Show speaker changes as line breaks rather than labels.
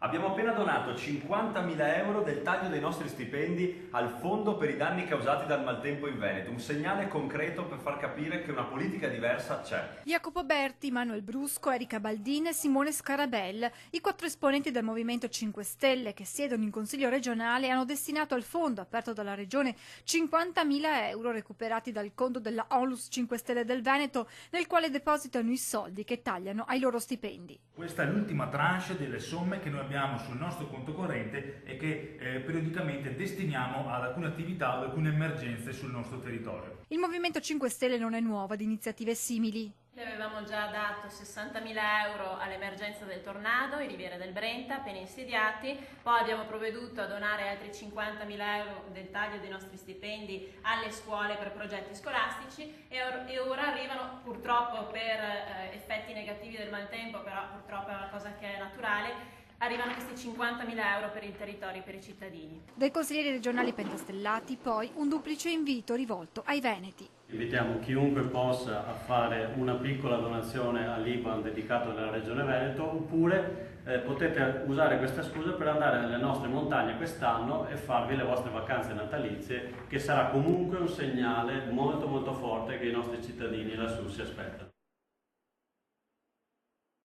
Abbiamo appena donato 50.000 euro del taglio dei nostri stipendi al fondo per i danni causati dal maltempo in Veneto, un segnale concreto per far capire che una politica diversa c'è.
Jacopo Berti, Manuel Brusco, Erika Baldin e Simone Scarabel, i 4 esponenti del Movimento 5 Stelle che siedono in Consiglio regionale, hanno destinato al fondo aperto dalla Regione 50.000 euro recuperati dal conto della Onlus 5 Stelle del Veneto, nel quale depositano i soldi che tagliano ai loro stipendi.
Questa è l'ultima tranche delle somme che noi abbiamo sul nostro conto corrente e che periodicamente destiniamo ad alcune attività o ad alcune emergenze sul nostro territorio.
Il Movimento 5 Stelle non è nuovo ad iniziative simili.
Noi avevamo già dato 60.000 euro all'emergenza del tornado, i Riviera del Brenta, appena insediati, poi abbiamo provveduto a donare altri 50.000 euro del taglio dei nostri stipendi alle scuole per progetti scolastici e ora arrivano, purtroppo per effetti negativi del maltempo, però purtroppo è una cosa che è naturale, arrivano questi 50.000 euro per il territorio e per i cittadini.
Dai consiglieri regionali pentastellati poi un duplice invito rivolto ai veneti.
Invitiamo chiunque possa a fare una piccola donazione all'IBAN dedicato alla Regione Veneto, oppure potete usare questa scusa per andare nelle nostre montagne quest'anno e farvi le vostre vacanze natalizie, che sarà comunque un segnale molto forte che i nostri cittadini lassù si aspettano.